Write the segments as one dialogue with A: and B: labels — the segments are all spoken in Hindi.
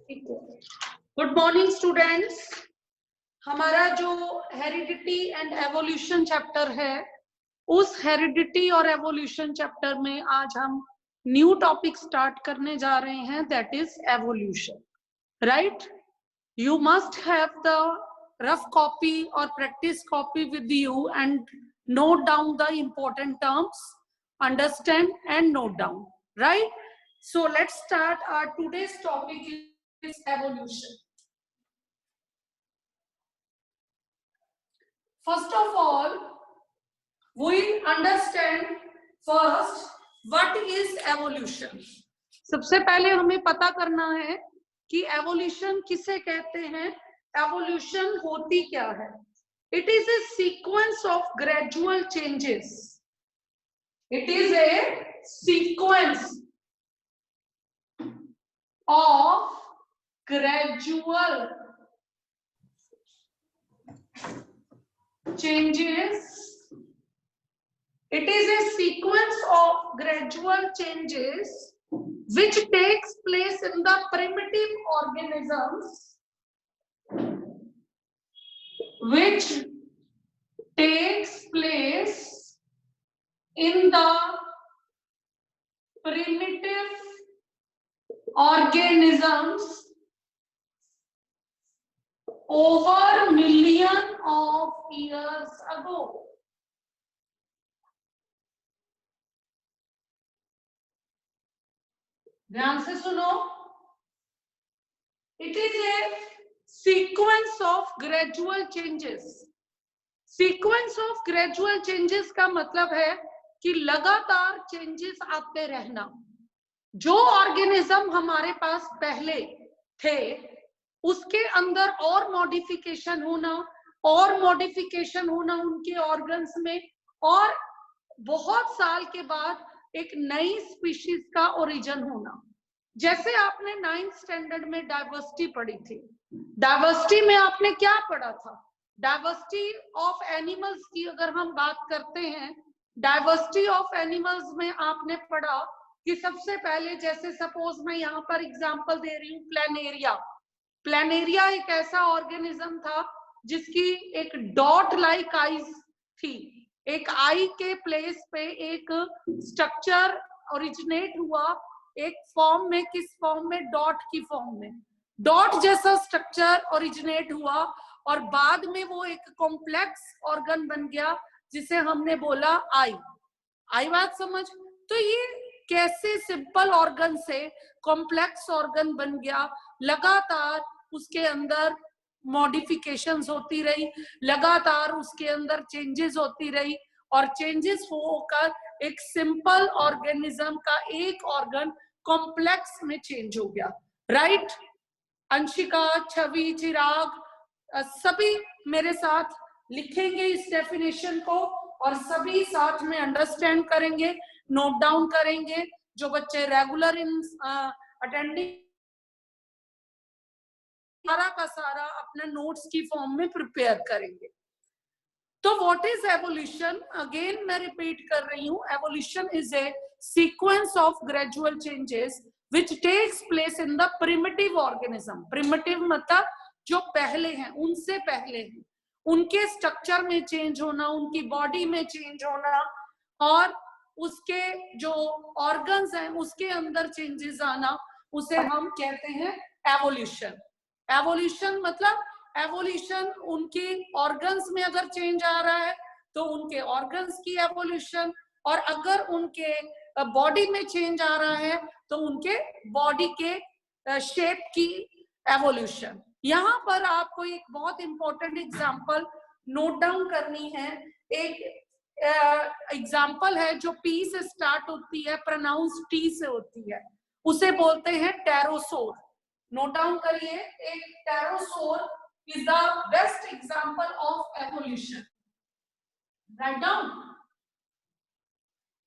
A: Good morning students. हमारा जो हेरिडिटी एंड एवोल्यूशन चैप्टर है, उस हेरिडिटी और एवोल्यूशन चैप्टर में आज हम न्यू टॉपिक स्टार्ट करने जा रहे हैं, that is evolution. Right, you must have the rough copy और practice copy with you and note down the important terms, understand and note down. Right, so let's start. Our today's topic is evolution. First of all, we understand first what is evolution. सबसे पहले हमें पता करना है कि एवोल्यूशन किसे कहते हैं, एवोल्यूशन होती क्या है। It is a sequence of gradual changes. It is a sequence of gradual changes. It is a sequence of gradual changes which takes place in the primitive organisms, which takes place in the primitive organisms over million of years ago. ध्यान से सुनो, it is a sequence of gradual changes. Sequence of gradual changes का मतलब है कि लगातार चेंजेस आते रहना। जो ऑर्गेनिज्म हमारे पास पहले थे उसके अंदर और मॉडिफिकेशन होना, और मॉडिफिकेशन होना उनके ऑर्गन्स में, और बहुत साल के बाद एक नई स्पीशीज का ओरिजिन होना। जैसे आपने 9th स्टैंडर्ड में डाइवर्सिटी पढ़ी थी, डाइवर्सिटी में आपने क्या पढ़ा था, डाइवर्सिटी ऑफ एनिमल्स की अगर हम बात करते हैं, डाइवर्सिटी ऑफ एनिमल्स में आपने पढ़ा कि सबसे पहले, जैसे सपोज मैं यहाँ पर एग्जांपल दे रही हूँ, प्लेनेरिया। प्लेनेरिया एक ऐसा ऑर्गेनिज्म था जिसकी एक डॉट लाइक आईज थी। एक आई के प्लेस पे एक स्ट्रक्चर ओरिजिनेट हुआ, एक फॉर्म में, किस फॉर्म में, डॉट की फॉर्म में। डॉट जैसा स्ट्रक्चर ओरिजिनेट हुआ और बाद में वो एक कॉम्प्लेक्स ऑर्गन बन गया जिसे हमने बोला आई बात समझ। तो ये कैसे सिंपल ऑर्गन से कॉम्प्लेक्स ऑर्गन बन गया, लगातार उसके अंदर मॉडिफिकेशंस होती रही, लगातार उसके अंदर चेंजेस होती रही, और चेंजेस होकर एक सिंपल ऑर्गेनिज्म का एक ऑर्गन कॉम्प्लेक्स में चेंज हो गया। राइट, अंशिका, छवि, चिराग सभी मेरे साथ लिखेंगे इस डेफिनेशन को और सभी साथ में अंडरस्टैंड करेंगे, नोट डाउन करेंगे। जो बच्चे रेगुलर इन अटेंडिंग, सारा का सारा अपना नोट्स की फॉर्म में प्रिपेयर करेंगे। तो व्हाट इज एवोल्यूशन? अगेन मैं रिपीट कर रही हूँ, evolution is a sequence of gradual changes which takes place in the primitive organism. primitive मतलब जो पहले हैं, उनसे पहले हैं, उनके स्ट्रक्चर में चेंज होना, उनकी बॉडी में चेंज होना, और उसके जो ऑर्गन्स हैं उसके अंदर चेंजेस आना, उसे हम कहते हैं एवोल्यूशन। एवोल्यूशन मतलब एवोल्यूशन, उनके ऑर्गन्स में अगर चेंज आ रहा है तो उनके ऑर्गन्स की एवोल्यूशन, और अगर उनके बॉडी में चेंज आ रहा है तो उनके बॉडी के शेप की एवोल्यूशन। यहाँ पर आपको एक बहुत इंपॉर्टेंट एग्जांपल नोट डाउन करनी है। एक एग्जांपल है जो पी से स्टार्ट होती है, प्रोनाउंस टी से होती है, उसे बोलते हैं टेरोसोर। नोट डाउन करिए, एक टेरोसोर is the best example of evolution. Write down,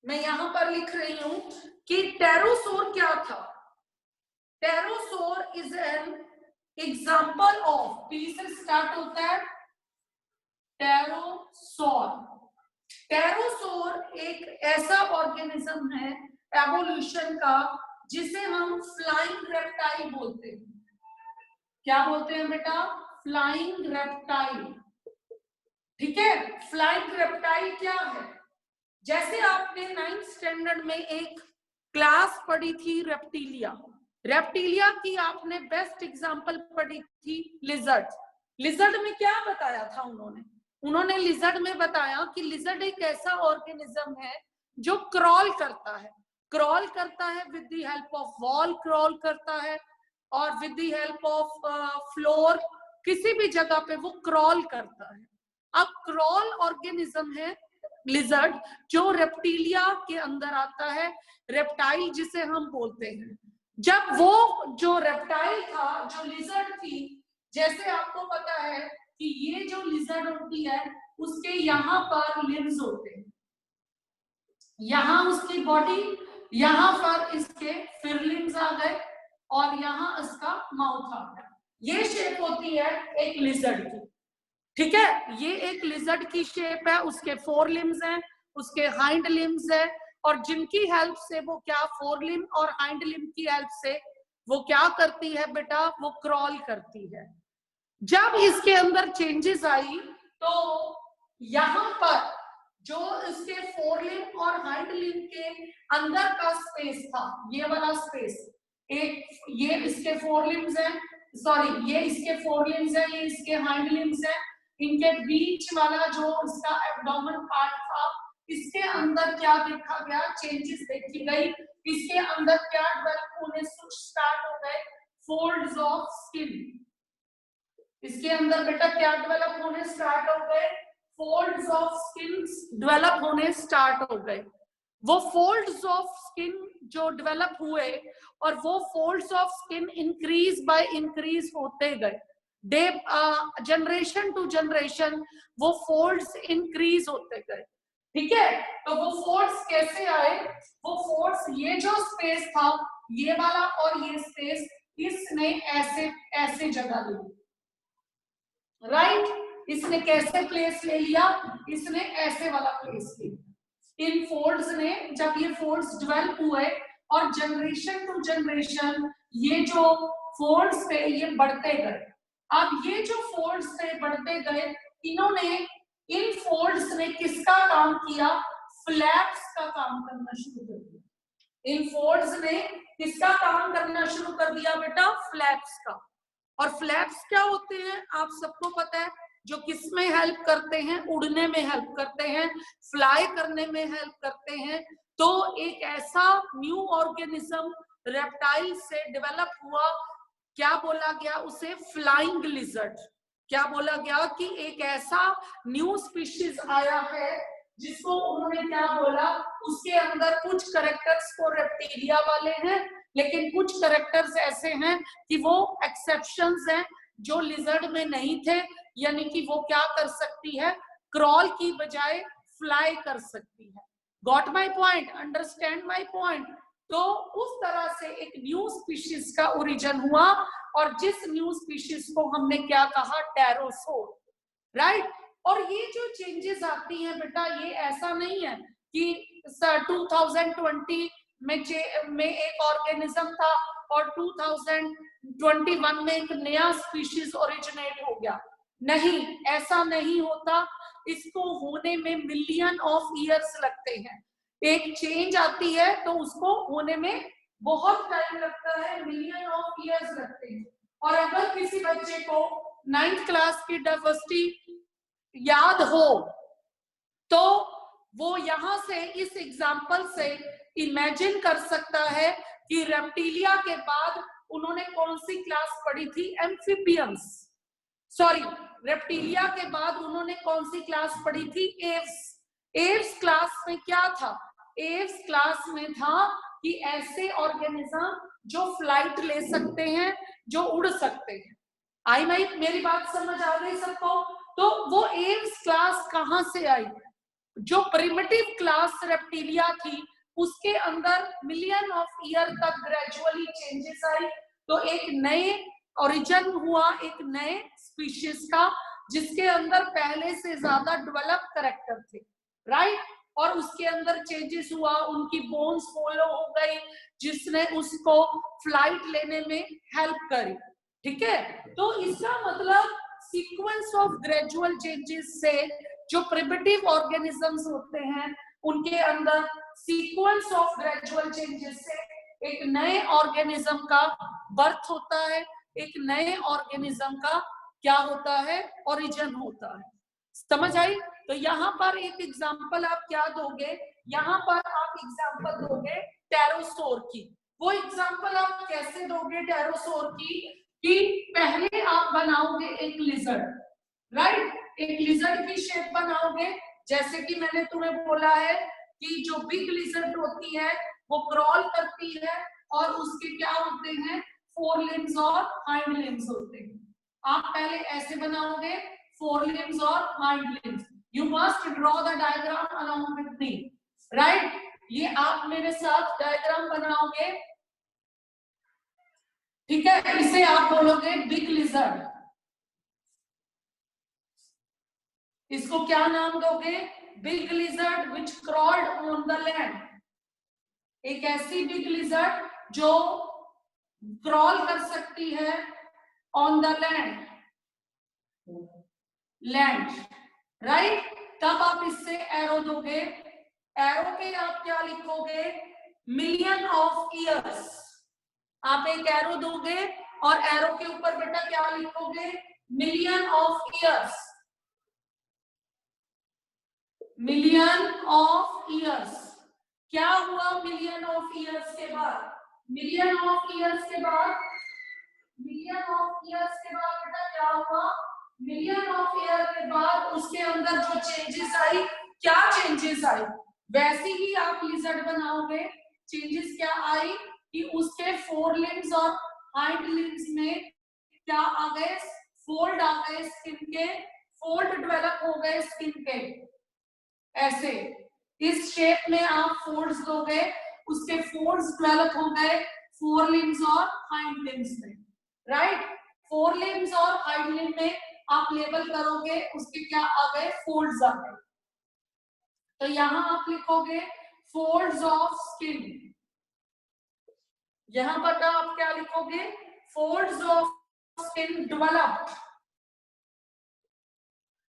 A: मैं यहां पर लिख रही हूं कि टेरोसोर क्या था। टेरोसोर is an example of, P से स्टार्ट होता है, टेरोसोर। टेरोसोर एक ऐसा ऑर्गेनिज्म है एवोल्यूशन का जिसे हम फ्लाइंग रेप्टाइल बोलते हैं। क्या बोलते हैं बेटा? Flying reptile. ठीक है, फ्लाइंग रेप्टाइल क्या है? जैसे आपने 9th स्टैंडर्ड में एक क्लास पढ़ी थी रेप्टिलिया, रेप्टिलिया की आपने बेस्ट एग्जांपल पढ़ी थी लिजर्ड। लिजर्ड में क्या बताया था उन्होंने लिजर्ड में बताया कि लिजर्ड एक ऐसा ऑर्गेनिज्म है जो क्रॉल करता है with the help of wall crawl करता है, और with the help of floor, किसी भी जगह पे वो क्रॉल करता है। अब क्रॉल ऑर्गेनिज्म है लिजर्ड, जो रेप्टिलिया के अंदर आता है, रेप्टाइल जिसे हम बोलते हैं। जब वो जो रेप्टाइल था, जो लिजर्ड थी, जैसे आपको पता है कि ये जो लिजर्ड होती है उसके यहाँ पर लिम्स होते हैं, यहाँ उसकी बॉडी, यहाँ पर इसके फिर लिम्स आ गए और यहाँ इसका माउथ आ गया। ये शेप होती है एक लिजर्ड की। ठीक है, ये एक लिजर्ड की शेप है, उसके 4 लिम्स हैं, उसके हाइंड लिम्स है, और जिनकी हेल्प से वो क्या, 4 लिम और हाइंड लिम की हेल्प से वो क्या करती है बेटा? वो क्रॉल करती है। जब इसके अंदर चेंजेस आई तो यहाँ पर जो इसके 4 लिम और हाइंड लिम के अंदर का स्पेस था, ये वाला स्पेस, एक ये इसके 4 लिम्स है, सॉरी ये इसके 4 लिम्स है, ये इसके हाइंड लिम्स है, इनके बीच वाला जो इसका एब्डोमेन पार्ट था, इसके अंदर क्या देखा गया? चेंजेस देखी गई। इसके अंदर क्या डेवलप होने स्टार्ट हो गए? Folds of skin. इसके अंदर बेटा क्या डेवलप होने स्टार्ट हो गए? फोल्ड्स ऑफ स्किन डेवलप होने स्टार्ट हो गए। वो फोल्ड्स ऑफ स्किन जो डेवलप हुए, और वो folds of skin increase by increase होते गए, डे जनरेशन टू जनरेशन वो फोल्ड्स इंक्रीज होते गए। ठीक है, तो वो फोल्ड्स कैसे आए? वो फोल्ड्स, ये जो स्पेस था, ये वाला और ये स्पेस, इसने ऐसे ऐसे जगह ली, राइट? इसने कैसे प्लेस ले लिया? इसने ऐसे वाला प्लेस लिया। इन फोल्ड्स ने, जब ये फोल्ड्स डेवलप हुए और जनरेशन टू जनरेशन ये जो फोल्ड्स थे ये बढ़ते गए। अब ये जो फोल्ड्स थे बढ़ते गए, इन्होंने, इन फोल्ड्स ने किसका काम किया? फ्लैप्स का काम करना शुरू कर दिया। इन फोल्ड्स ने किसका काम करना शुरू कर दिया बेटा? फ्लैप्स का। और फ्लैप्स क्या होते हैं आप सबको पता है, जो किस में हेल्प करते हैं? उड़ने में हेल्प करते हैं, फ्लाई करने में हेल्प करते हैं। तो एक ऐसा न्यू ऑर्गेनिज्म रेप्टाइल से डेवलप हुआ, क्या बोला गया उसे? Flying lizard. क्या बोला गया? कि एक ऐसा न्यू स्पीशीज आया है जिसको उन्होंने क्या बोला? उसके अंदर कुछ कैरेक्टर्स तो रेप्टिलिया वाले हैं, लेकिन कुछ कैरेक्टर्स ऐसे हैं कि वो एक्सेप्शंस हैं जो लिजर्ड में नहीं थे, यानी कि वो क्या कर सकती है? क्रॉल की बजाय फ्लाई कर सकती है। Got my point? Understand my point? तो उस तरह से एक न्यू स्पीशीज का ओरिजिन हुआ, और जिस न्यू स्पीशीज को हमने क्या कहा? टेरोसोर, राइट? और ये जो चेंजेस आती हैं बेटा, ये ऐसा नहीं है कि 2020 में एक ऑर्गेनिज्म था और 2021 में एक नया स्पीशीज ओरिजिनेट हो गया। नहीं, ऐसा नहीं होता। इसको होने में मिलियन ऑफ ईयर्स लगते हैं। एक चेंज आती है तो उसको होने में बहुत टाइम लगता है, मिलियन ऑफ ईयर्स लगते हैं। और अगर किसी बच्चे को 9th क्लास की डाइवर्सिटी याद हो तो वो यहां से इस एग्जाम्पल से इमेजिन कर सकता है कि रेप्टिलिया के बाद उन्होंने कौन सी क्लास पढ़ी थी? एम्फीबियंस। सॉरी, रेप्टिलिया के बाद उन्होंने कौन सी क्लास पढ़ी थी? एव्स। एव्स क्लास में क्या था? एव्स क्लास में था कि ऐसे ऑर्गेनिज्म जो फ्लाइट ले सकते हैं, जो उड़ सकते हैं। आई मेरी बात समझ आ गई सबको? तो वो एव्स क्लास कहां से आई? जो प्रिमिटिव क्लास रेप्टिलिया थी उसके अंदर मिलियन ऑफ ईयर तक ग्रेजुअली चेंजेस आई, तो एक नए ओरिजिन हुआ, एक नए स्पीशीज का, जिसके अंदर पहले से ज्यादा डेवलप कैरेक्टर थे, राइट? और उसके अंदर चेंजेस हुआ, उनकी बोन्स फॉलो हो गई, जिसने उसको फ्लाइट लेने में हेल्प करी। ठीक है, तो इसका मतलब सीक्वेंस ऑफ ग्रेजुअल चेंजेस से जो प्रिमिटिव ऑर्गेनिजम्स होते हैं उनके अंदर सीक्वेंस ऑफ ग्रेजुअल चेंजेस से एक नए ऑर्गेनिज्म का बर्थ होता है, एक नए ऑर्गेनिज्म का क्या होता है, ओरिजिन होता है। समझ आई? तो यहाँ पर एक एग्जांपल आप क्या दोगे, यहाँ पर आप एग्जांपल दोगे टेरोसोर की। वो एग्जांपल आप कैसे दोगे टेरोसोर की, कि पहले आप बनाओगे एक लिजर्ड, राइट, एक लिजर्ड की शेप बनाओगे, जैसे कि मैंने तुम्हें बोला है कि जो बिग लिजर्ड होती है वो क्रॉल करती है और उसके क्या होते हैं, फोर लिम्स और हाइंड लिम्स होते हैं। आप पहले ऐसे बनाओगे, फोर लिम्स और hind limbs. You must draw the diagram along with me, right. ये आप मेरे साथ डायग्राम बनाओगे, ठीक है। इसे आप बोलोगे बिग लिजर्ड। इसको क्या नाम दोगे, big lizard which crawled on the land. एक ऐसी बिग लिजर्ड जो क्रॉल कर सकती है ऑन द लैंड, राइट। तब आप इससे एरो दोगे, एरो पे आप क्या लिखोगे, मिलियन ऑफ ईयर्स। आप एक एरो दोगे और एरो के ऊपर बेटा क्या लिखोगे, million of years, million of years. क्या हुआ मिलियन ऑफ ईयर्स के बाद, मिलियन ऑफ ईयर्स के बाद, मिलियन ऑफ ईयर्स के बाद बेटा क्या हुआ, मिलियन ऑफ ईयर के बाद उसके अंदर जो चेंजेस आई, क्या चेंजेस आई, वैसे ही आप लिजर्ड बनाओगे। चेंजेस क्या आई कि उसके फोर लिम्स और हाइंड लिम्स में क्या आ गए, फोल्ड आ गए, स्किन के फोल्ड डेवलप हो गए स्किन के, ऐसे इस शेप में आप फोल्ड्स दोगे, उसके फोल्ड्स डेवलप हो गए फोर लिम्स और हाइंड लिम्स में, राइट। फोर लिम्स और हाइंड लिम्स में आप लेबल करोगे, उसके क्या आ गए, फोल्ड्स आ गए। तो यहां आप लिखोगे फोल्ड्स ऑफ स्किन, यहां पर आप क्या लिखोगे, फोल्ड्स ऑफ स्किन डेवलप्ड,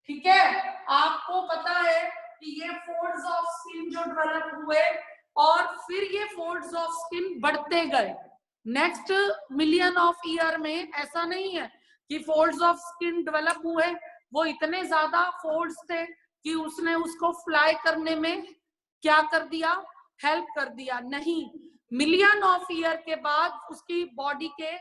A: ठीक है। आपको पता है कि ये फोल्ड्स ऑफ स्किन जो डेवलप हुए और फिर ये फोल्ड्स ऑफ स्किन बढ़ते गए नेक्स्ट मिलियन ऑफ ईयर में। ऐसा नहीं है कि फोल्ड्स ऑफ स्किन डेवलप हुए, वो इतने ज्यादा फोल्ड्स थे कि उसने उसको फ्लाई करने में क्या कर दिया, हेल्प कर दिया, नहीं। मिलियन ऑफ ईयर के बाद उसकी बॉडी के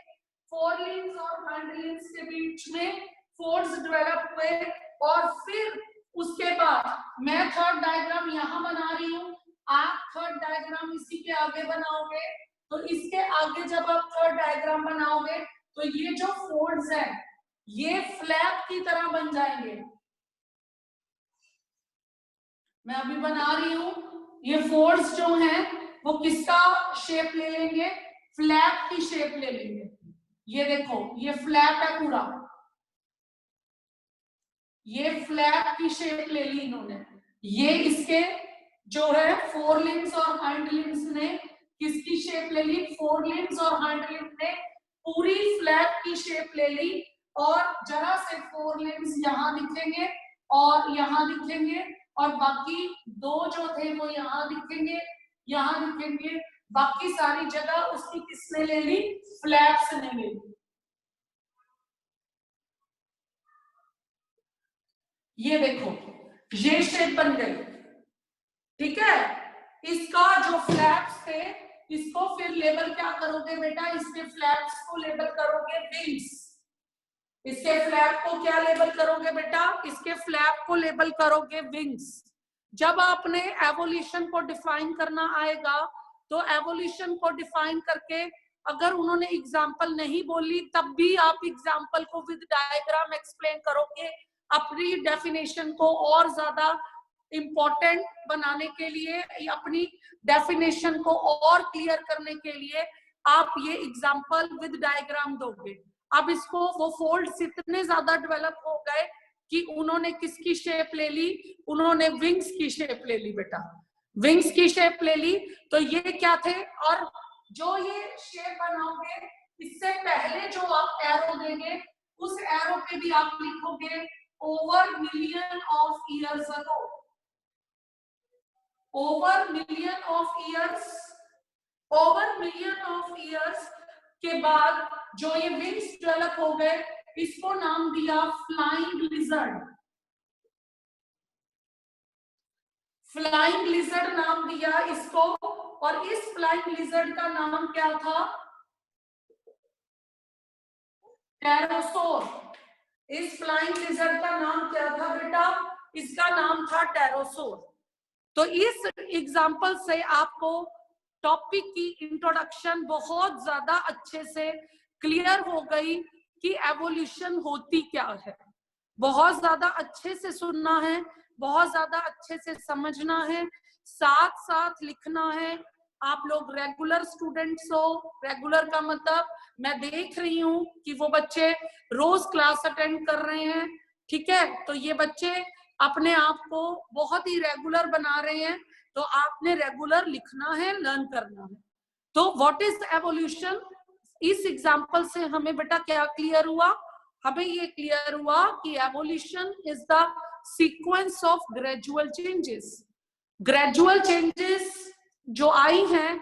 A: फोर लिम्स और हाइंड लिम्स के बीच में फोल्ड्स डेवलप हुए और फिर उसके बाद मैं थर्ड डायग्राम यहां बना रही हूं, आप थर्ड डायग्राम इसी के आगे बनाओगे। तो इसके आगे जब आप थर्ड डायग्राम बनाओगे तो ये जो फोल्ड्स है ये फ्लैप की तरह बन जाएंगे। मैं अभी बना रही हूं, ये फोल्ड्स जो हैं वो किसका शेप ले लेंगे, फ्लैप की शेप ले लेंगे। ये देखो ये फ्लैप है पूरा, ये फ्लैप की शेप ले ली इन्होंने। ये इसके जो है फोर लिम्स और हाइंड लिम्स ने किसकी शेप ले ली, फोर लिम्स और हाइंड लिम्स ने पूरी फ्लैप की शेप ले ली और जरा से फोर लिम्स यहाँ दिखेंगे और यहाँ दिखेंगे और बाकी दो जो थे वो यहाँ दिखेंगे, यहाँ दिखेंगे, बाकी सारी जगह उसकी किसने ले ली, फ्लैप्स ने ले ली। ये देखो ये शेप बन गई, ठीक है। इसका जो फ्लैप्स थे इसको फिर लेबल क्या करोगे बेटा, इसके फ्लैप्स को लेबल करोगे विंग्स। इसके फ्लैप को क्या लेबल करोगे बेटा, इसके फ्लैप को लेबल करोगे विंग्स। जब आपने एवोल्यूशन को डिफाइन करना आएगा तो एवोल्यूशन को डिफाइन करके अगर उन्होंने एग्जाम्पल नहीं बोली तब भी आप एग्जाम्पल को विद डायग्राम एक्सप्लेन करोगे। अपनी डेफिनेशन को और ज्यादा इंपॉर्टेंट बनाने के लिए, अपनी डेफिनेशन को और क्लियर करने के लिए आप ये एग्जाम्पल विद डायग्राम दोगे। अब इसको वो फोल्ड्स इतने ज्यादा डेवलप हो गए कि उन्होंने किसकी शेप ले ली, उन्होंने विंग्स की शेप ले ली बेटा, विंग्स की शेप ले ली। तो ये क्या थे, और जो ये शेप बनाओगे इससे पहले जो आप एरो देंगे उस एरो पे भी आप लिखोगे over million of years ago, over million of years, over million of years के बाद जो ये विंग्स डेवलप हो गए, इसको नाम दिया फ्लाइंग लिजर्ड, फ्लाइंग लिजर्ड नाम दिया इसको। और इस फ्लाइंग लिजर्ड का नाम क्या था? टेरोसोर। इस फ्लाइंग लिजर्ड का नाम क्या था बेटा? इसका नाम था टेरोसोर। तो इस एग्जाम्पल से आपको टॉपिक की इंट्रोडक्शन बहुत ज्यादा अच्छे से क्लियर हो गई कि एवोल्यूशन होती क्या है। बहुत ज्यादा अच्छे से सुनना है, बहुत ज्यादा अच्छे से समझना है, साथ साथ लिखना है। आप लोग रेगुलर स्टूडेंट्स हो, रेगुलर का मतलब मैं देख रही हूँ कि वो बच्चे रोज क्लास अटेंड कर रहे हैं, ठीक है। तो ये बच्चे अपने आप को बहुत ही रेगुलर बना रहे हैं, तो आपने रेगुलर लिखना है, लर्न करना है। तो व्हाट इज एवोल्यूशन? इस एग्जांपल से हमें बेटा क्या क्लियर हुआ? हमें ये क्लियर हुआ कि evolution is the sequence of gradual changes. Gradual changes जो आई हैं,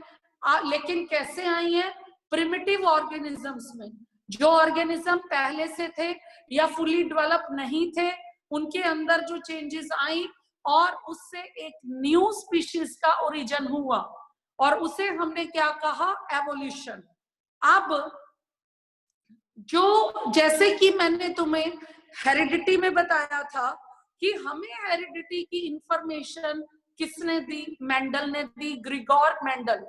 A: लेकिन कैसे आई हैं? प्रिमिटिव ऑर्गेनिजम्स में। जो ऑर्गेनिज्म पहले से थे या फुली डेवलप नहीं थे, उनके अंदर जो चेंजेस आई और उससे एक न्यू स्पीशीज का ओरिजिन हुआ, और उसे हमने क्या कहा? एवोल्यूशन। अब जो जैसे कि मैंने तुम्हें हेरिडिटी में बताया था कि हमें हेरिडिटी की इंफॉर्मेशन किसने दी? मेंडल ने दी, ग्रिगोर मेंडल।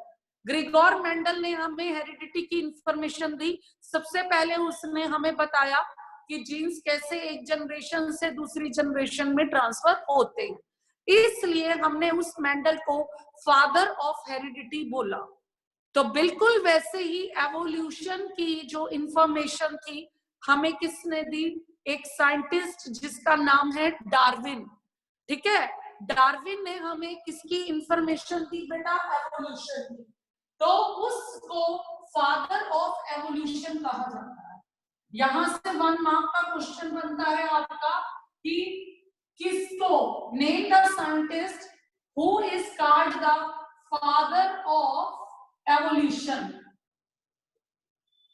A: ग्रिगोर मेंडल ने हमें हेरिडिटी की इंफॉर्मेशन दी। सबसे पहले उसने हमें बताया कि जीन्स कैसे एक जनरेशन से दूसरी जनरेशन में ट्रांसफर होते हैं, इसलिए हमने उस मेंडल को फादर ऑफ हेरिडिटी बोला। तो बिल्कुल वैसे ही एवोल्यूशन की जो इंफॉर्मेशन थी हमें किसने दी? एक साइंटिस्ट जिसका नाम है डार्विन, ठीक है। डार्विन ने हमें किसकी इंफॉर्मेशन दी बेटा? एवोल्यूशन की। तो उसको फादर ऑफ एवोल्यूशन कहा जाता है। यहां से 1 मार्क का क्वेश्चन बनता है आपका कि किसको, name the scientist who is called the father of evolution,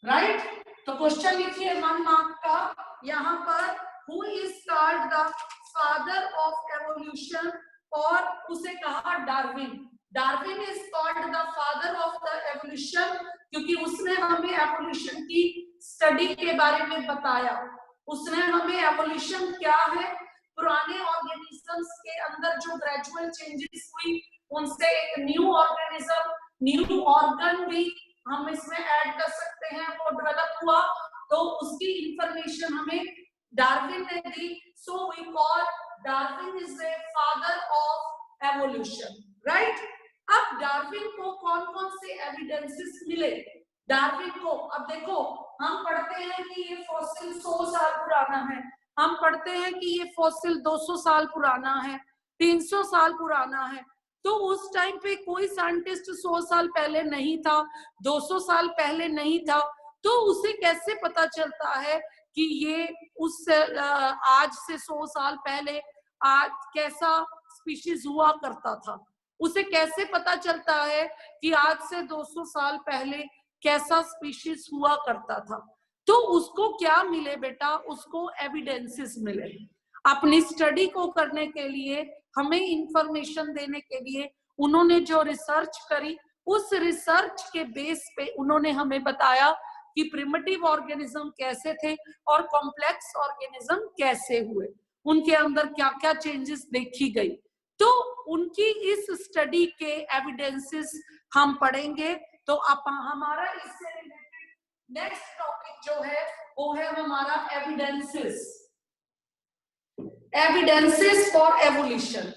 A: right. तो क्वेश्चन लिखिए 1 मार्क का यहां पर, who is called the father of evolution, और उसे कहा Darwin. Darwin is called the father of the evolution क्योंकि उसने हमें एवोल्यूशन की स्टडी के बारे में बताया। उसने हमें एवोल्यूशन क्या है, पुराने ऑर्गेनिजम्स के अंदर जो ग्रेजुअल चेंजेस हुई उनसे एक न्यू ऑर्गेनिज्म, न्यू ऑर्गन भी हम इसमें ऐड कर सकते हैं, वो डेवलप हुआ, तो उसकी इंफॉर्मेशन हमें डार्विन ने दी। So we call Darwin is the father of evolution, right. अब डार्विन को कौन कौन से एविडेंसेस मिले डार्विन को? अब देखो, हम पढ़ते हैं कि ये फॉसिल 100 साल पुराना है, हम पढ़ते हैं कि ये फॉसिल 200 साल पुराना है, 300 साल पुराना है। तो उस टाइम पे कोई साइंटिस्ट 100 साल पहले नहीं था, 200 साल पहले नहीं था, तो उसे कैसे पता चलता है कि ये उस आज से 100 साल पहले आज कैसा स्पीशीज हुआ करता था? उसे कैसे पता चलता है कि आज से 200 साल पहले कैसा स्पीशीज हुआ करता था? तो उसको क्या मिले बेटा? उसको एविडेंसेस मिले। अपनी स्टडी को करने के लिए, हमें इंफॉर्मेशन देने के लिए उन्होंने जो रिसर्च करी, उस रिसर्च के बेस पे उन्होंने हमें बताया कि प्रिमिटिव ऑर्गेनिज्म कैसे थे और कॉम्प्लेक्स ऑर्गेनिज्म कैसे हुए, उनके अंदर क्या क्या चेंजेस देखी गई। तो उनकी इस स्टडी के एविडेंसेस हम पढ़ेंगे। तो अब हमारा इससे रिलेटेड नेक्स्ट टॉपिक जो है वो है हमारा एविडेंसेस, एविडेंसेस फॉर एवोल्यूशन।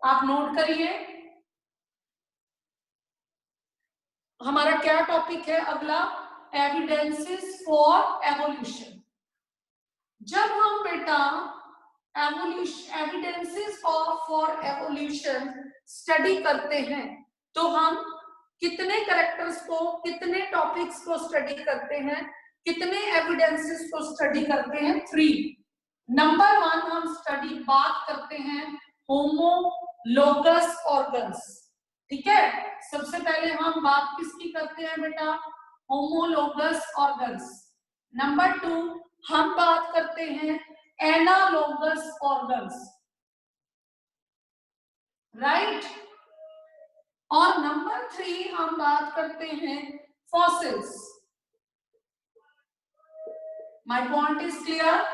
A: आप नोट करिए, हमारा क्या टॉपिक है अगला? Evidences for evolution. जब हम बेटा evolution, evidences for evolution study करते हैं, तो हम कितने कैरेक्टर्स को, कितने टॉपिक्स को स्टडी करते हैं, कितने एविडेंसेस को स्टडी करते हैं? 3। नंबर 1 हम स्टडी बात करते हैं होमोलोगस ऑर्गन्स। ठीक है, सबसे पहले हम बात किसकी करते हैं बेटा? Homologous organs. नंबर 2 हम बात करते हैं एनालोगस ऑर्गन्स, राइट। और नंबर 3 हम बात करते हैं fossils. My point is clear?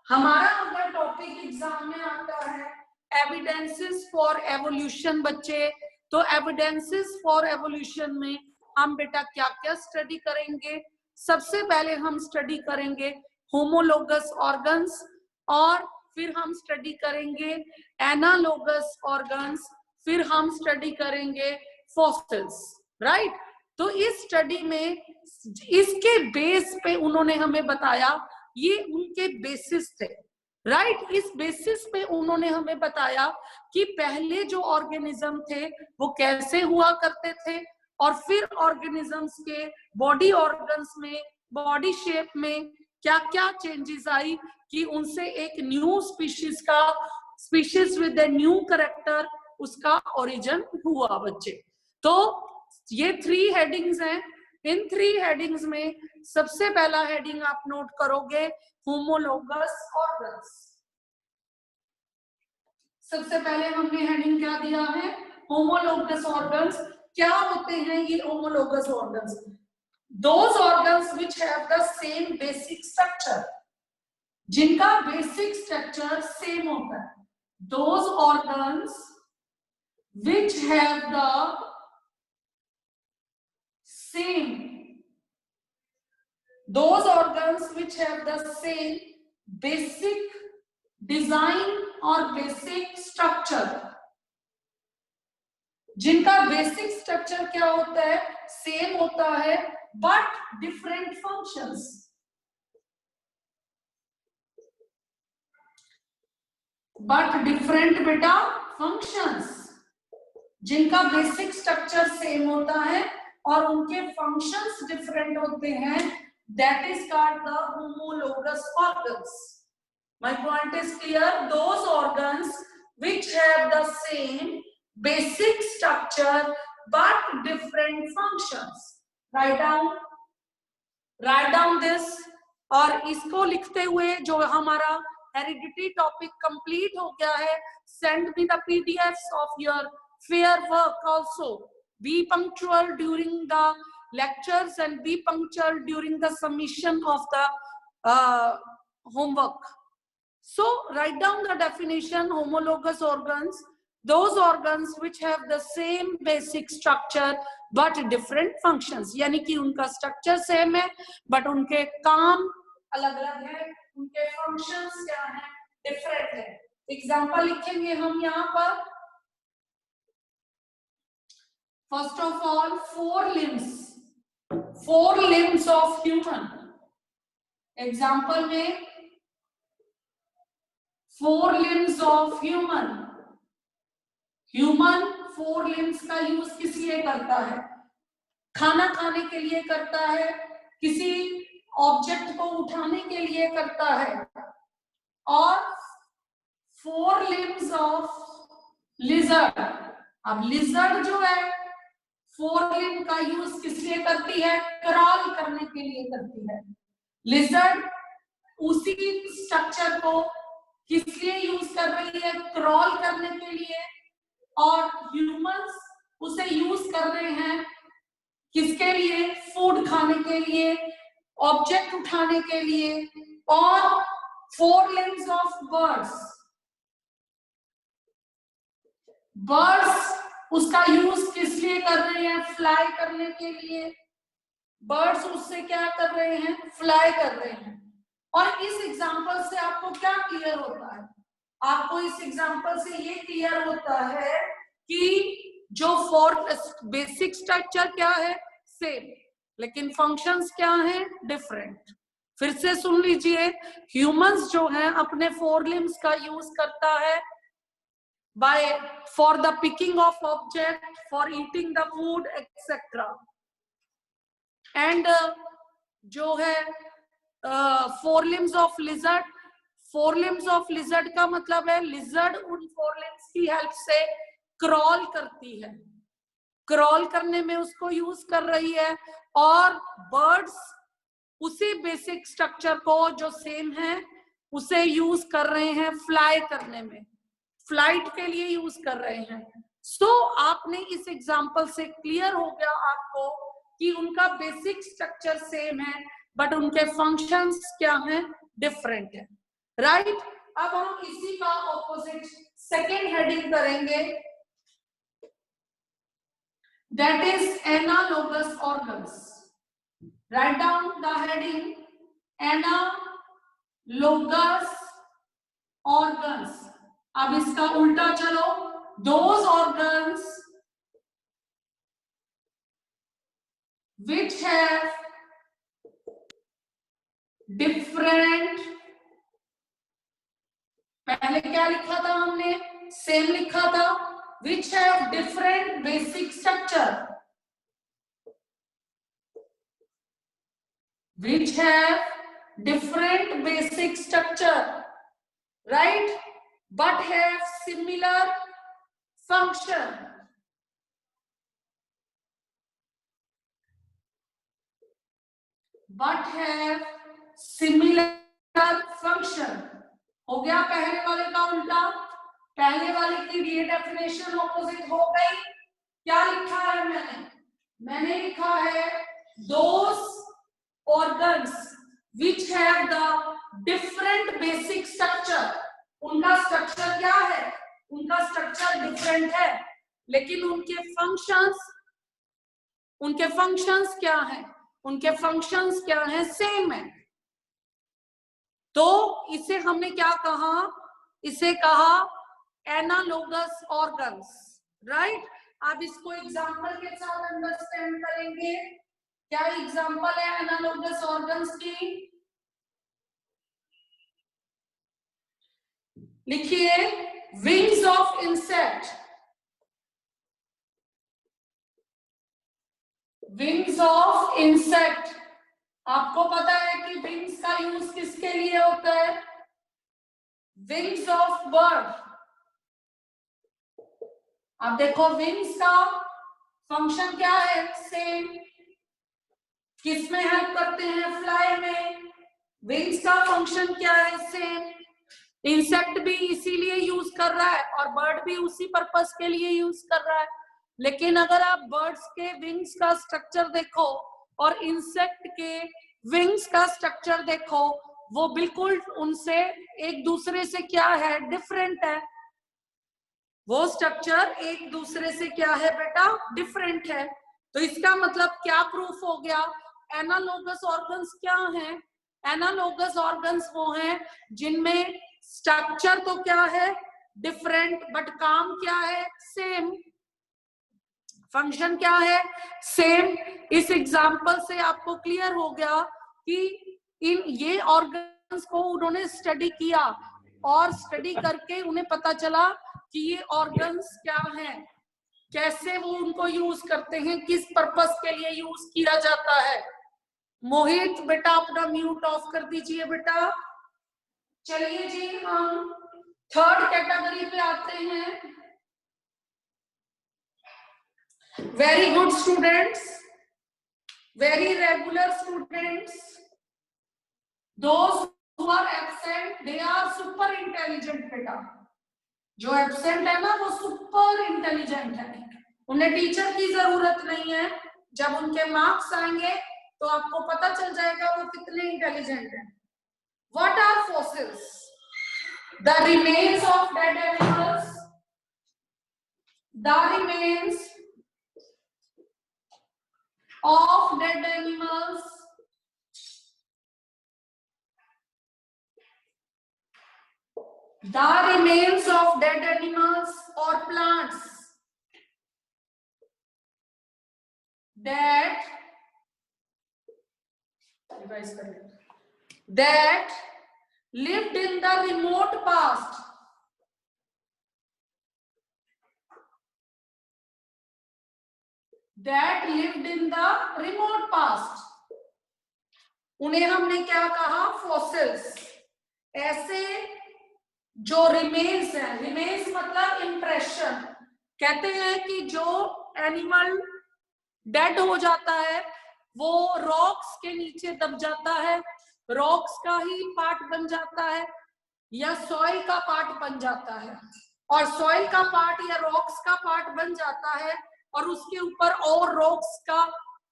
A: हमारा अगर टॉपिक एग्जाम में आता है एविडेंसेस फॉर एवोल्यूशन बच्चे, तो एविडेंसेस फॉर एवोल्यूशन में हम बेटा क्या क्या स्टडी करेंगे? सबसे पहले हम स्टडी करेंगे होमोलोगस ऑर्गन्स, और फिर हम स्टडी करेंगे एनालोगस ऑर्गन्स, फिर हम स्टडी करेंगे फॉसिल्स, राइट। तो इस स्टडी में इसके बेस पे उन्होंने हमें बताया, ये उनके बेसिस थे, राइट। इस बेसिस पे उन्होंने हमें बताया कि पहले जो ऑर्गेनिज्म थे वो कैसे हुआ करते थे, और फिर ऑर्गेनिजम्स के बॉडी ऑर्गन्स में, बॉडी शेप में क्या क्या चेंजेस आई कि उनसे एक न्यू स्पीशीज का, species with a new character, उसका ओरिजिन हुआ बच्चे। तो ये 3 हेडिंग्स हैं। इन 3 हेडिंग्स में सबसे पहला हेडिंग आप नोट करोगे होमोलोगस ऑर्गन्स। सबसे पहले हमने हेडिंग क्या दिया है? Homologous organs. क्या होते हैं ये homologous organs? Those organs which have the same basic structure, जिनका बेसिक स्ट्रक्चर सेम होता है। Those organs which have the same, those organs which have the same basic design और basic structure, जिनका बेसिक स्ट्रक्चर क्या होता है? सेम होता है, but different functions. But different बेटा फंक्शंस, जिनका बेसिक स्ट्रक्चर सेम होता है और उनके फंक्शंस डिफरेंट होते हैं, that is called the homologous organs. My point is clear? Those organs which have the same basic structure but different functions. Write down this, और इसको लिखते हुए जो हमारा हेरिडिटी टॉपिक कंप्लीट हो गया है, send me the PDFs of your fair work also. Be punctual during the lectures and be punctual during the submission of the homework. So write down the definition: homologous organs, those organs which have the same basic structure but different functions, यानी कि उनका स्ट्रक्चर सेम है बट उनके काम अलग अलग है, उनके फंक्शंस क्या है? डिफरेंट है। एग्जांपल लिखेंगे हम यहाँ पर। First of all 4 limbs of human। Example में 4 limbs of human। Human 4 limbs का यूज किस लिए करता है? खाना खाने के लिए करता है, किसी ऑब्जेक्ट को उठाने के लिए करता है, और 4 limbs of lizard। अब लिजर्ड जो है 4 limb का यूज किस लिए करती है? क्रॉल करने के लिए करती है। लिजर्ड उसी स्ट्रक्चर को किस लिए यूज कर रही है? क्रॉल करने के लिए। और ह्यूमंस उसे यूज कर रहे हैं किसके लिए? फूड खाने के लिए, ऑब्जेक्ट उठाने के लिए। और 4 limbs of birds, बर्ड्स उसका यूज किस लिए कर रहे हैं? फ्लाई करने के लिए। बर्ड्स उससे क्या कर रहे हैं? फ्लाई कर रहे हैं। और इस एग्जांपल से आपको क्या क्लियर होता है? आपको इस एग्जांपल से ये क्लियर होता है कि जो 4 बेसिक स्ट्रक्चर क्या है? सेम, लेकिन फंक्शंस क्या हैं? डिफरेंट। फिर से सुन लीजिए, ह्यूमंस जो है अपने 4 limbs का यूज करता है for the picking of object, for eating the food, etc. And जो है four limbs of lizard, four limbs of lizard का मतलब है लिजर्ड उन फोर लिम्स की हेल्प से क्रॉल करती है, क्रॉल करने में उसको यूज कर रही है। और बर्ड्स उसी बेसिक स्ट्रक्चर को जो सेम है उसे यूज कर रहे हैं फ्लाई करने में, फ्लाइट के लिए यूज कर रहे हैं। सो आपने इस एग्जांपल से क्लियर हो गया आपको कि उनका बेसिक स्ट्रक्चर सेम है बट उनके फंक्शंस क्या हैं, डिफरेंट है, राइट। अब हम इसी का ऑपोजिट सेकेंड हेडिंग करेंगे, that is analogous organs. Write down the heading, analogous organs. अब इसका उल्टा चलो, those organs which have different, पहले क्या लिखा था हमने, सेम लिखा था, which have different basic structure, which have different basic structure, right, but have similar function, but have similar function। हो गया पहले वाले का उल्टा, पहले वाले की ये डेफिनेशन ऑपोजिट हो गई। क्या लिखा है मैंने लिखा है those organs which have the different basic structure। उनका स्ट्रक्चर क्या है, उनका स्ट्रक्चर डिफरेंट है लेकिन उनके फंक्शंस क्या हैं, उनके फंक्शंस क्या हैं, सेम है। तो इसे हमने क्या कहा, इसे कहा एनालोगस ऑर्गन्स, राइट। आप इसको एग्जांपल के साथ अंडरस्टैंड करेंगे। क्या एग्जांपल है एनालोगस ऑर्गन्स की, लिखिए, wings of insect, wings of insect. आपको पता है कि विंग्स का यूज किसके लिए होता है, विंग्स ऑफ बर्ड। अब देखो विंग्स का फंक्शन क्या है, सेम। किस में हेल्प करते हैं, फ्लाई में। विंग्स का फंक्शन क्या है, सेम। इंसेक्ट भी इसीलिए यूज कर रहा है और बर्ड भी उसी पर्पस के लिए यूज कर रहा है। लेकिन अगर आप बर्ड्स के विंग्स का स्ट्रक्चर देखो और इंसेक्ट के विंग्स का स्ट्रक्चर देखो, वो बिल्कुल उनसे एक दूसरे से क्या है, डिफरेंट है। वो स्ट्रक्चर एक दूसरे से क्या है बेटा, डिफरेंट है। तो इसका मतलब क्या प्रूफ हो गया, एनालोगस ऑर्गन्स क्या हैं, एनालोगस ऑर्गन्स वो हैं जिनमें स्ट्रक्चर तो क्या है, डिफरेंट, बट काम क्या है, सेम। फंक्शन क्या है, सेम। इस एग्जांपल से आपको क्लियर हो गया कि इन ये ऑर्गन्स को उन्होंने स्टडी किया और स्टडी करके उन्हें पता चला कि ये ऑर्गन्स क्या हैं, कैसे वो उनको यूज करते हैं, किस पर्पस के लिए यूज किया जाता है। मोहित बेटा अपना म्यूट ऑफ कर दीजिए बेटा। चलिए जी हम थर्ड कैटेगरी पे आते हैं। Very good students, very regular students, those who are absent they are super intelligent बेटा। जो एब्सेंट है ना वो सुपर इंटेलिजेंट है, उन्हें टीचर की जरूरत नहीं है। जब उनके मार्क्स आएंगे तो आपको पता चल जाएगा वो कितने इंटेलिजेंट है। What are fossils, the remains of dead animals, the remains of dead animals, the remains of dead animals or plants that lived in the remote past, that lived in the remote past, उन्हें हमने क्या कहा, फॉसिल्स। ऐसे जो रिमेन्स है, रिमेन्स मतलब इंप्रेशन, कहते हैं कि जो एनिमल डेड हो जाता है वो रॉक्स के नीचे दब जाता है, रॉक्स का ही पार्ट बन जाता है या सॉइल का पार्ट बन जाता है, और सॉइल का पार्ट या रॉक्स का पार्ट बन जाता है और उसके ऊपर और रॉक्स का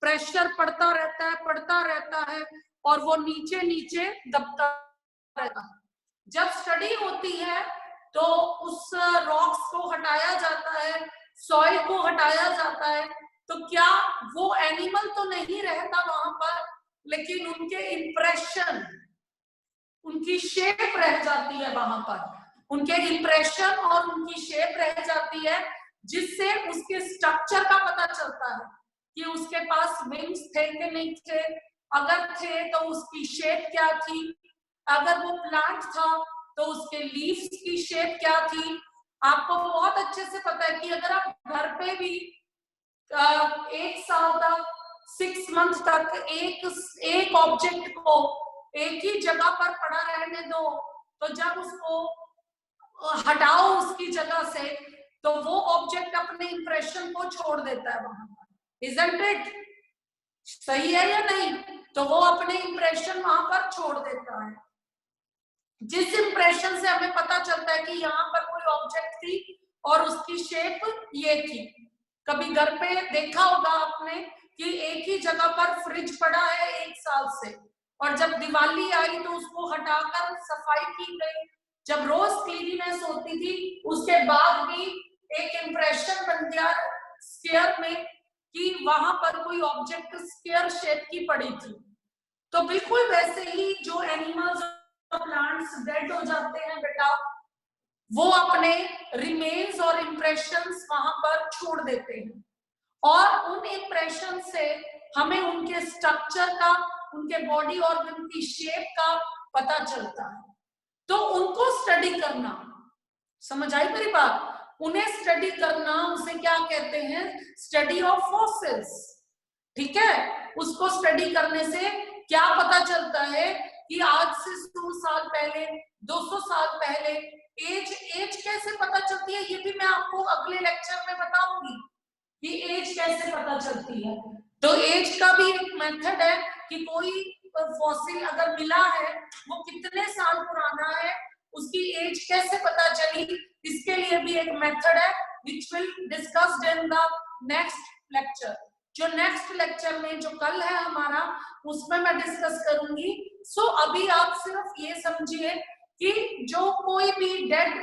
A: प्रेशर पड़ता रहता है और वो नीचे नीचे दबता रहता है। जब स्टडी होती है तो उस रॉक्स को हटाया जाता है, सॉइल को हटाया जाता है, तो क्या वो एनिमल तो नहीं रहता वहां पर, लेकिन उनके इंप्रेशन, उनकी शेप रह जाती है वहां पर, उनके इंप्रेशन और उनकी शेप रह जाती है, जिससे उसके स्ट्रक्चर का पता चलता है कि उसके पास विंग्स थे कि नहीं थे, अगर थे तो उसकी शेप क्या थी, अगर वो प्लांट था तो उसके लीव्स की शेप क्या थी। आपको बहुत अच्छे से पता है कि अगर आप घर पे भी 1 साल तक, 6 मंथ तक एक ऑब्जेक्ट को एक ही जगह पर पड़ा रहने दो, तो जब उसको हटाओ उसकी जगह से तो वो ऑब्जेक्ट अपने इंप्रेशन को छोड़ देता है वहां पर। Isn't it? सही है या नहीं? तो वो अपने इंप्रेशन वहां पर छोड़ देता है, जिस इंप्रेशन से हमें पता चलता है कि यहाँ पर कोई ऑब्जेक्ट थी और उसकी शेप ये थी। कभी घर पे देखा होगा आपने कि एक ही जगह पर फ्रिज पड़ा है 1 साल से, और जब दिवाली आई तो उसको हटाकर सफाई की गई, जब रोज क्लीनिनेस होती थी उसके बाद भी एक इंप्रेशन बन गया स्क्वायर में कि वहां पर कोई ऑब्जेक्ट स्क्वायर शेप की पड़ी थी। तो बिल्कुल वैसे ही जो एनिमल्स प्लांट्स डेड हो जाते हैं बेटा, वो अपने रिमेन्स और इंप्रेशंस वहां पर छोड़ देते हैं, और उन इंप्रेशन से हमें उनके स्ट्रक्चर का, उनके बॉडी ऑर्गन की शेप का पता चलता है। तो उनको स्टडी करना, समझ आई मेरी बात? उन्हें स्टडी करना, उसे क्या कहते हैं, स्टडी ऑफ फॉसिल्स। ठीक है, उसको स्टडी करने से क्या पता चलता है कि आज से 100 साल पहले, 200 साल पहले एज कैसे पता चलती है, ये भी मैं आपको अगले लेक्चर में बताऊंगी कि एज कैसे पता चलती है। तो एज का भी एक मेथड है कि कोई फॉसिल अगर मिला है वो कितने साल पुराना है, उसकी एज कैसे पता चली, इसके लिए भी एक मेथड है which will discussed in the next lecture. जो नेक्स्ट लेक्चर में जो कल है हमारा, उसमें मैं डिस्कस करूंगी। सो अभी आप सिर्फ ये समझिए कि जो कोई भी डेड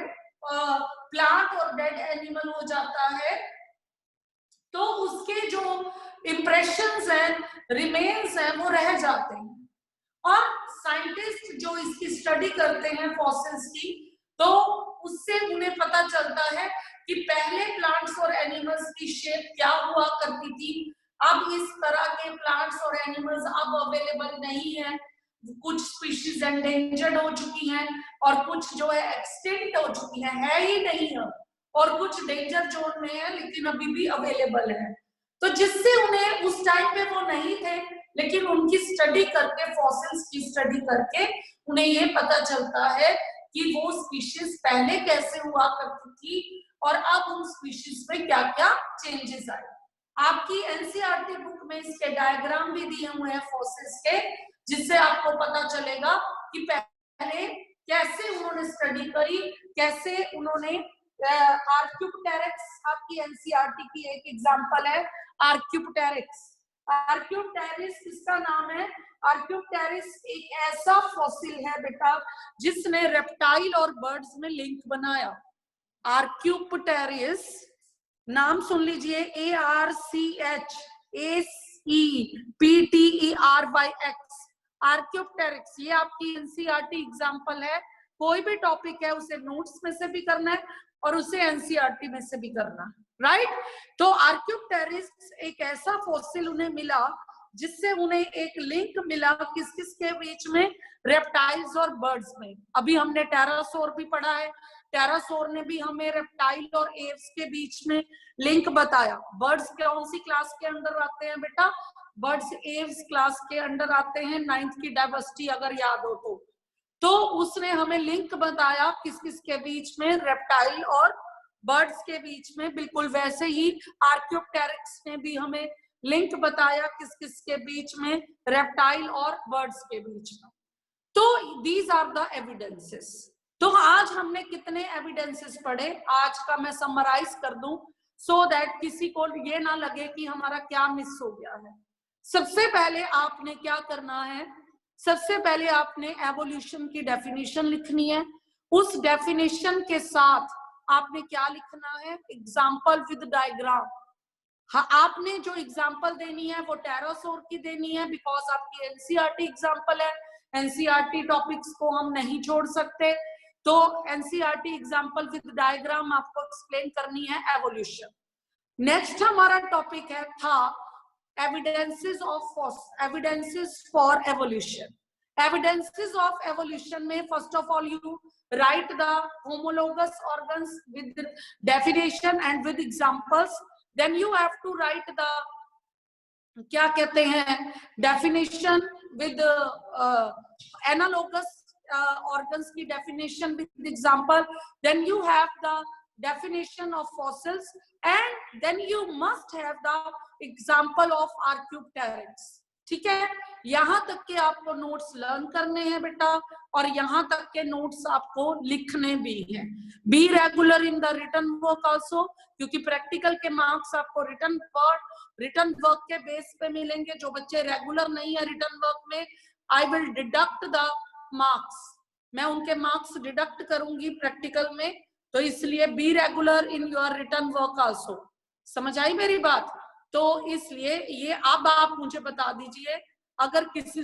A: प्लांट और डेड एनिमल हो जाता है तो उसके जो इंप्रेशंस हैं, रिमेन्स हैं, वो रह जाते हैं, और साइंटिस्ट जो इसकी स्टडी करते हैं फॉसिल्स की, तो उससे उन्हें पता चलता है कि पहले प्लांट्स और एनिमल्स की शेप क्या हुआ करती थी। अब इस तरह के प्लांट्स और एनिमल्स अब अवेलेबल नहीं है, कुछ स्पीशीज एंडेंजर्ड हो चुकी हैं और कुछ जो है एक्सटिंक्ट हो चुकी है ही नहीं है, और कुछ डेंजर जोन में है लेकिन अभी भी अवेलेबल है। तो जिससे उन्हें उस टाइम पे वो नहीं थे, लेकिन उनकी स्टडी करके, फॉसिल्स की स्टडी करके उन्हें ये पता चलता है कि वो स्पीशीज पहले कैसे हुआ करती थी और अब उन स्पीशीज में क्या क्या चेंजेस आए। आपकी एनसीईआरटी बुक में इसके डायग्राम भी दिए हुए हैं फॉसिल्स के, जिससे आपको पता चलेगा कि पहले कैसे उन्होंने स्टडी करी, कैसे उन्होंने आर्क्योप्टेरिक्स, आपकी एनसीईआरटी की एक एग्जांपल है आर्क्योप्टेरिक्स। आर्क्योप्टेरिक्स किसका नाम है? आर्क्योप्टेरिक्स एक ऐसा फॉसिल है बेटा जिसने रेप्टाइल और बर्ड्स में लिंक बनाया। आर्क्योप्टेरिक्स नाम सुन लीजिए, ARCHACEPTERYX, आर्क्योप्टेरिक्स। ये आपकी एनसीईआरटी एग्जांपल है। कोई भी टॉपिक है उसे नोट्स में से भी करना है और उसे एनसीईआरटी में से भी करना है, राइट? तो आर्क्योप्टेरिक्स एक ऐसा फॉसिल उन्हें मिला जिससे उन्हें एक लिंक मिला किस किस के बीच में, रेप्टाइल्स और बर्ड्स में। अभी हमने टेरासोर भी पढ़ा है, टेरासोर ने भी हमें रेप्टाइल और एव्स के बीच में लिंक बताया। बर्ड्स कौन सी क्लास के अंडर आते हैं बेटा? बर्ड्स एव्स क्लास के अंडर आते हैं, 9th की डायवर्सिटी अगर याद हो तो उसने हमें लिंक बताया किस किस के बीच में, रेप्टाइल और बर्ड्स के बीच में। बिल्कुल वैसे ही आर्कियोप्टेरिक्स ने भी हमें लिंक बताया किस किस के बीच में, रेप्टाइल और बर्ड्स के बीच में। तो दीज आर द एविडेंसेस। तो आज हमने कितने एविडेंसेस पढ़े, आज का मैं समराइज कर दूं सो दैट किसी को ये ना लगे कि हमारा क्या मिस हो गया है। सबसे पहले आपने क्या करना है, सबसे पहले आपने एवोल्यूशन की डेफिनेशन लिखनी है। उस डेफिनेशन के साथ आपने क्या लिखना है, एग्जाम्पल विद डायग्राम। हाँ, आपने जो एग्जाम्पल देनी है वो टेरासोर की देनी है, बिकॉज आपकी एनसीईआरटी एग्जाम्पल है, एनसीईआरटी टॉपिक्स को हम नहीं छोड़ सकते। तो एनसीईआरटी एग्जाम्पल विद डायग्राम आपको एक्सप्लेन करनी है एवोल्यूशन। नेक्स्ट हमारा टॉपिक है था evidences for evolution. Evidences of evolution में first of all you write the homologous organs with definition and with examples. Then you have to write the क्या कहते हैं, डेफिनेशन विद एनालोगस organs की definition with example. Then you have the definition of fossils and then you must have the example of archaeopteryx. ठीक है, यहां तक के आपको नोट्स लर्न करने हैं बेटा, और यहां तक के नोट्स आपको लिखने भी हैं। Be regular in the written work also, क्योंकि प्रैक्टिकल के मार्क्स आपको रिटन वर्क के बेस पे मिलेंगे। जो बच्चे रेगुलर नहीं है रिटन वर्क में, I will deduct the marks, मैं उनके मार्क्स डिडक्ट करूंगी प्रैक्टिकल में। तो इसलिए be regular in your written work also. समझ आई मेरी बात? तो इसलिए ये अब आप मुझे बता दीजिए, अगर किसी